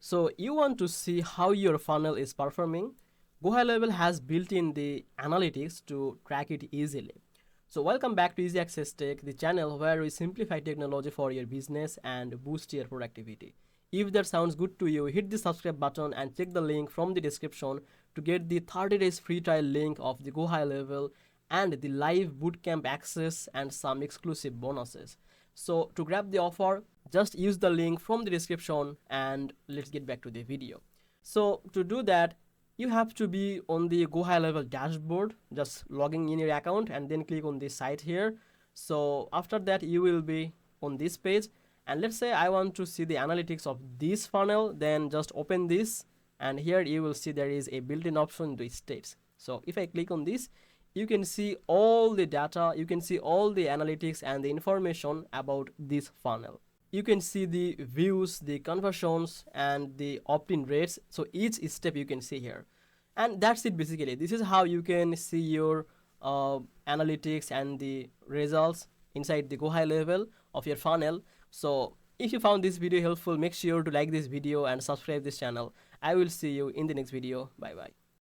So you want to see how your funnel is performing. GoHighLevel has built in the analytics to track it easily. So welcome back to Easy Access Tech, the channel where we simplify technology for your business and boost your productivity. If that sounds good to you, hit the subscribe button and check the link from the description to get the 30 days free trial link of the GoHighLevel and the live bootcamp access and some exclusive bonuses. So to grab the offer, just use the link from the description and let's get back to the video. So to do that, you have to be on the GoHighLevel dashboard, just logging in your account and then click on this site here. So after that, you will be on this page. And let's say I want to see the analytics of this funnel, then just open this. And here you will see there is a built-in option to states. So if I click on this, you can see all the data, you can see all the analytics and the information about this funnel. You can see the views, the conversions, and the opt-in rates. So each step you can see here. And that's it basically. This is how you can see your analytics and the results inside the GoHighLevel of your funnel. So if you found this video helpful, make sure to like this video and subscribe this channel. I will see you in the next video. Bye bye.